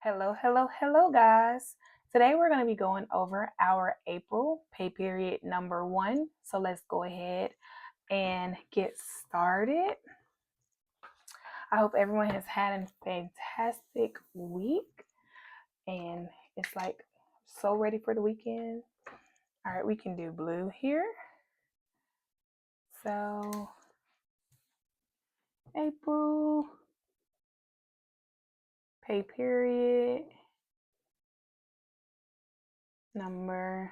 Hello, hello, hello, guys. Today we're going to be going over our April pay period number 1. So let's go ahead and get started. I hope everyone has had a fantastic week and it's like so ready for the weekend. All right, we can do blue here. So, April pay period number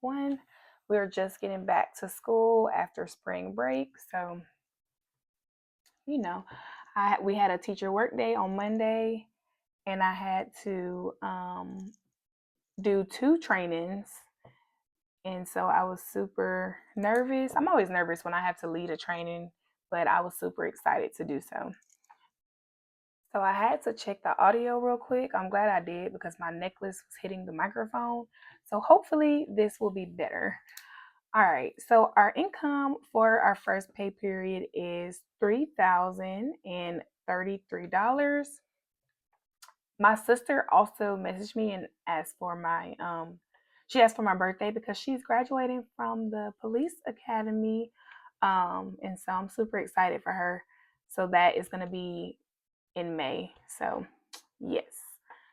1. We're just getting back to school after spring break, so you know, we had a teacher work day on Monday, and I had to do 2 trainings, and so I was super nervous. I'm always nervous when I have to lead a training, but I was super excited to do so. So I had to check the audio real quick. I'm glad I did because my necklace was hitting the microphone. So hopefully this will be better. All right, so our income for our first pay period is $3,033. My sister also messaged me and asked for my she asked for my birthday because she's graduating from the police academy. And so I'm super excited for her. So that is going to be in May. So, yes.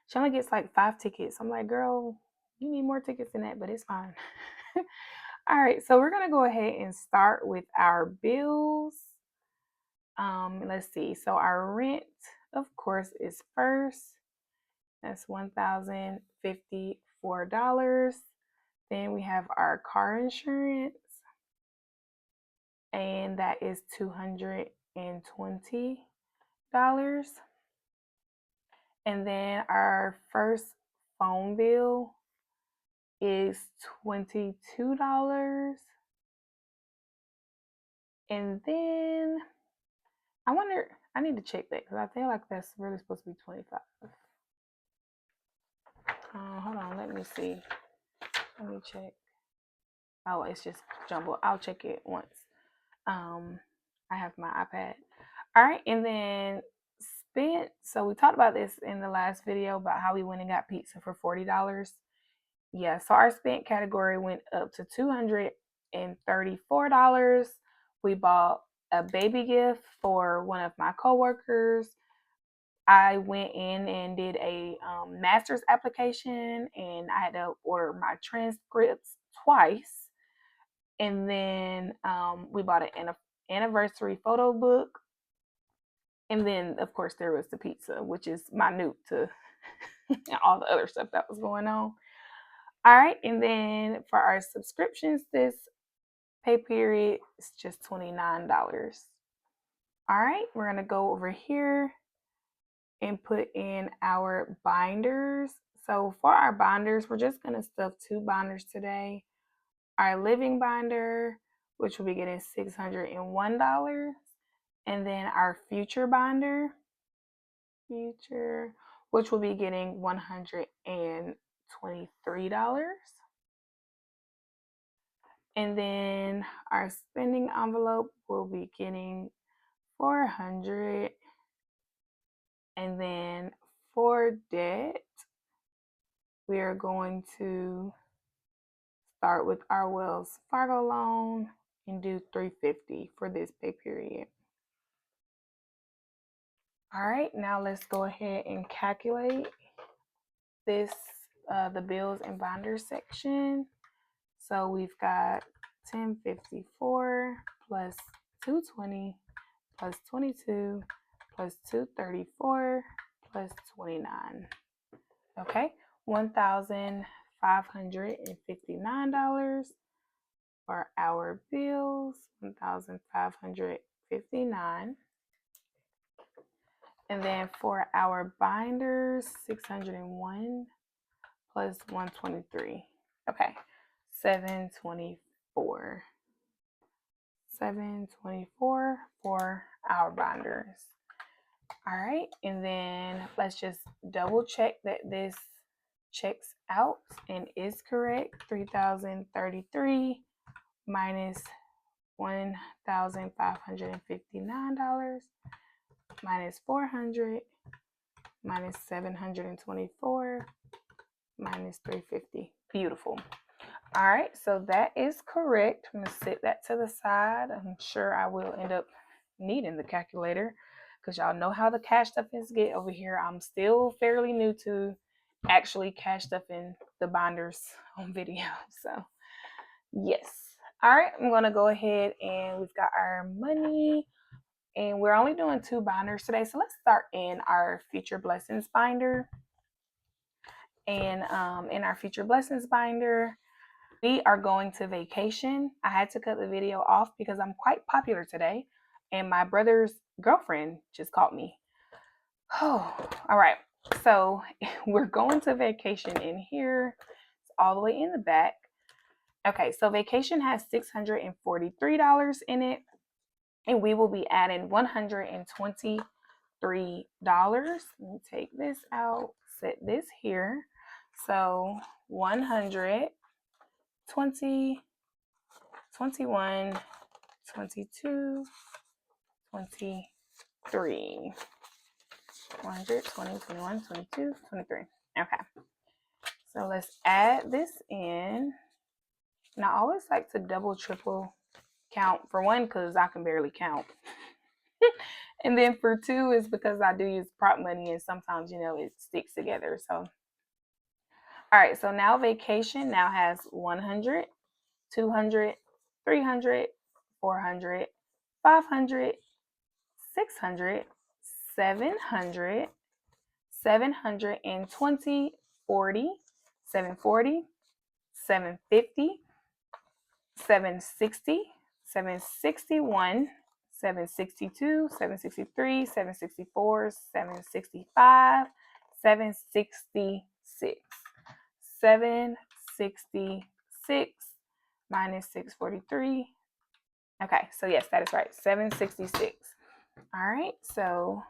She only gets like 5 tickets. I'm like, "Girl, you need more tickets than that, but it's fine." All right, so we're gonna go ahead and start with our bills. Let's see. So our rent, of course, is first. That's $1,054. Then we have our car insurance, and that is $220. And then our first phone bill is $22. And then I wonder, I need to check that because I feel like that's really supposed to be 25. Hold on, let me see. Let me check. Oh, it's just jumbled. I'll check it once. I have my iPad. All right, and then spent. So we talked about this in the last video about how we went and got pizza for $40. Yeah, so our spent category went up to $234. We bought a baby gift for one of my coworkers. I went in and did a master's application, and I had to order my transcripts twice. And then we bought an anniversary photo book. And then, of course, there was the pizza, which is minute to all the other stuff that was going on. All right, and then for our subscriptions, this pay period is just $29. All right, we're gonna go over here and put in our binders. So for our binders, we're just gonna stuff 2 binders today. Our living binder, which will be getting $601, and then our future binder, which will be getting $123. And then our spending envelope will be getting $400. And then for debt, we are going to start with our Wells Fargo loan and do $350 for this pay period. All right, now let's go ahead and calculate this, the bills and binders section. So we've got 1054 plus 220 plus 22 plus 234 plus 29. Okay, $1,559 for our bills, 1,559. And then for our binders, 601 plus 123. Okay, 724. 724 for our binders. All right, and then let's just double check that this checks out and is correct. 3,033 minus $1,559 minus 400 minus 724 minus 350. Beautiful. All right, so that is correct. I'm gonna set that to the side. I'm sure I will end up needing the calculator because y'all know how the cash stuffings get over here. I'm still fairly new to actually cash stuffing the binders on video. So yes. All right, I'm gonna go ahead and we've got our money and we're only doing 2 binders today. So let's start in our future blessings binder. And in our future blessings binder, we are going to vacation. I had to cut the video off because I'm quite popular today and my brother's girlfriend just called me. Oh, all right. So we're going to vacation in here. It's all the way in the back. Okay, so vacation has $643 in it, and we will be adding $123. Let me take this out, set this here. So 100, 20, 21, 22, 23. 100, 20, 21, 22, 23. Okay. So let's add this in. And I always like to double, triple count for one because I can barely count. And then for two is because I do use prop money and sometimes, it sticks together. So, all right. So now vacation now has 100, 200, 300, 400, 500, 600, 700, 720, 40, 740, 750, 760, 761, 762, 763, 764, 765, 766, 766 minus 643. Okay, so yes, that is right, 766. All right, so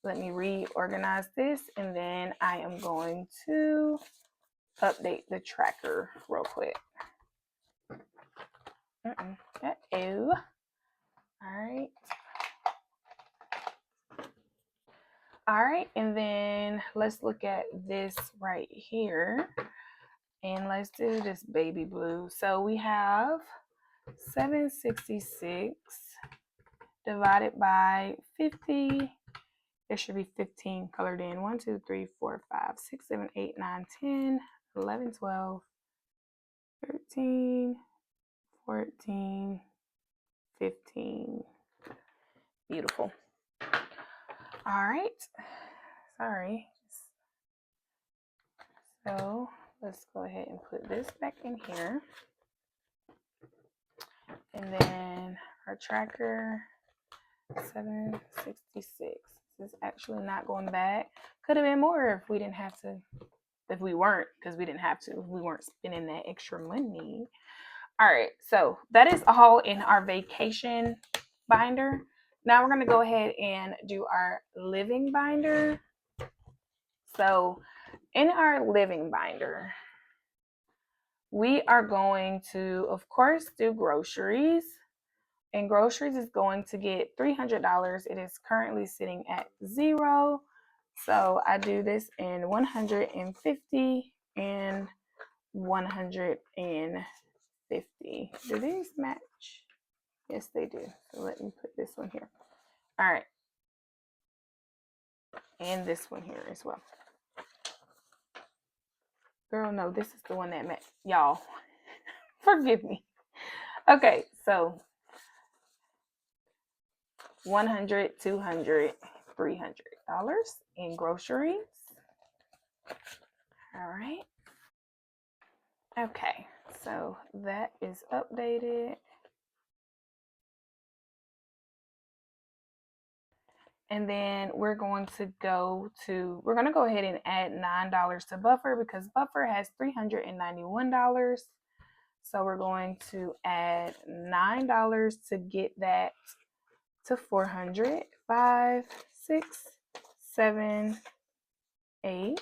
let me reorganize this and then I am going to update the tracker real quick. Uh-oh. All right. All right, and then let's look at this right here. And let's do this baby blue. So we have 766 divided by 50. There should be 15 colored in. 1, 2, 3, 4, 5, 6, 7, 8, 9, 10, 11, 12, 13, 14, 15. Beautiful. All right. Sorry. So let's go ahead and put this back in here. And then our tracker, 766. This is actually not going back. Could have been more if we didn't have to, if we weren't, because we didn't have to, if we weren't spending that extra money. All right, so that is all in our vacation binder. Now we're going to go ahead and do our living binder. So in our living binder, we are going to, of course, do groceries. And groceries is going to get $300. It is currently sitting at 0. So I do this in 150 and 150. Do these match? Yes, they do. So let me put this one here. All right. And this one here as well. Girl, no, this is the one that match. Y'all, forgive me. Okay, so 100, 200, $300 in groceries. All right. Okay, so that is updated. And then we're going to go ahead and add $9 to buffer because buffer has $391. So we're going to add $9 to get that to 400. 5, 6, 7, 8,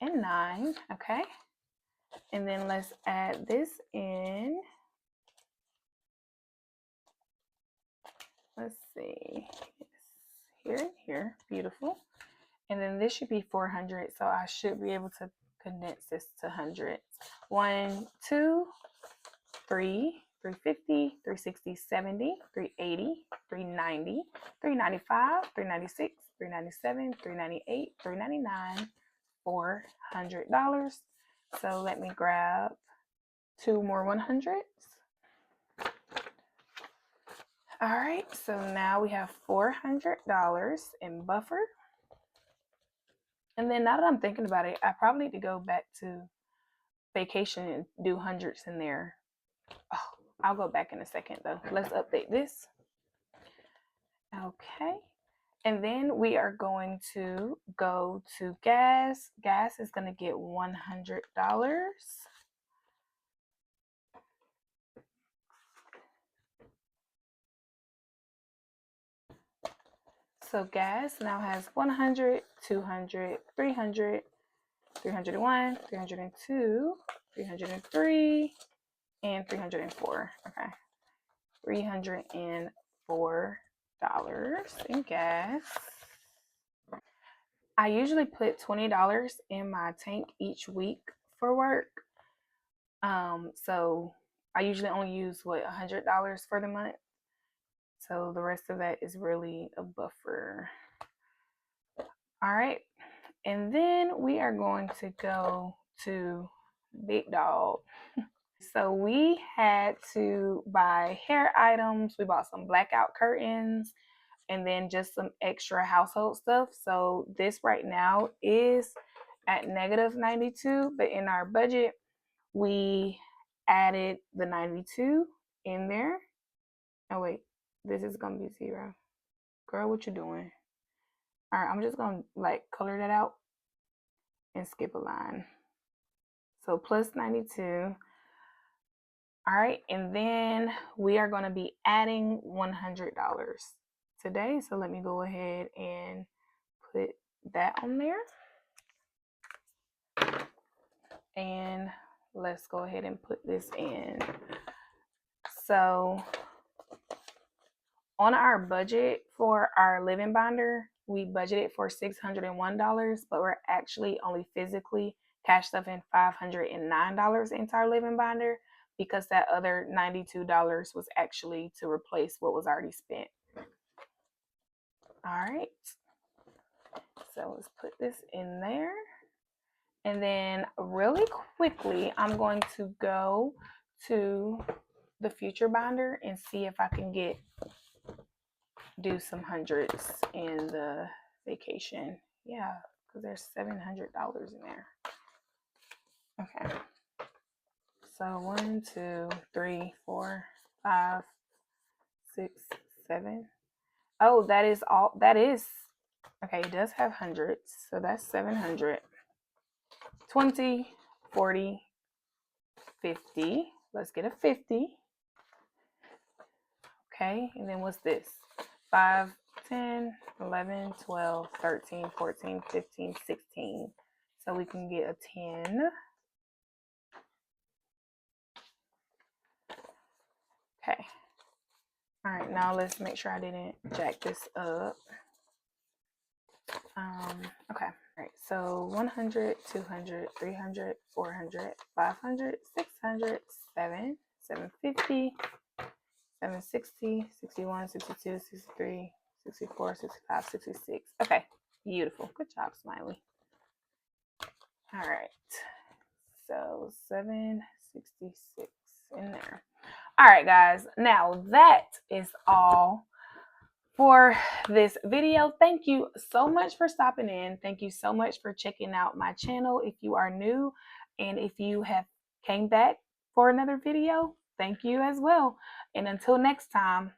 and 9. Okay. And then let's add this in. Let's see. Here and here. Beautiful. And then this should be 400, so I should be able to condense this to hundreds. 1, 2, 3, 350, 360, 70, 380, 390, 395, 396, 397, 398, 399, $400. So let me grab 2 more 100s. All right, so now we have $400 in buffer. And then now that I'm thinking about it, I probably need to go back to vacation and do hundreds in there. Oh, I'll go back in a second though. Let's update this. Okay. And then we are going to go to gas. Gas is going to get $100. So gas now has 100, 200, 300, 301, 302, 303, and 304. Okay. $304 in gas. I usually put $20 in my tank each week for work. So I usually only use $100 for the month. So the rest of that is really a buffer. All right. And then we are going to go to Big Dog. So we had to buy hair items. We bought some blackout curtains and then just some extra household stuff. So this right now is at -92, but in our budget, we added the 92 in there. Oh wait, this is gonna be 0. Girl, what you doing? All right, I'm just gonna like color that out and skip a line. So plus 92. All right, and then we are gonna be adding $100 today. So let me go ahead and put that on there. And let's go ahead and put this in. So on our budget for our living binder, we budgeted for $601, but we're actually only physically cash stuffing $509 into our living binder because that other $92 was actually to replace what was already spent. All right. So let's put this in there. And then really quickly, I'm going to go to the future binder and see if I can do some hundreds in the vacation. Yeah, because there's $700 in there. Okay. So 1, 2, 3, 4, 5, 6, 7. Oh, that is all. That is okay. It does have hundreds, so that's 700. 20, 40, 50. Let's get a 50. Okay, and then what's this? 5, 10, 11, 12, 13, 14, 15, 16. So we can get a 10. Okay. All right, now let's make sure I didn't jack this up. Okay. All right, so 100, 200, 300, 400, 500, 600, 750, 760, 61, 62, 63, 64, 65, 66. Okay, beautiful. Good job, Smiley. All right, so 766 in there. All right, guys, now that is all for this video. Thank you so much for stopping in. Thank you so much for checking out my channel if you are new, and if you have came back for another video, thank you as well. And until next time,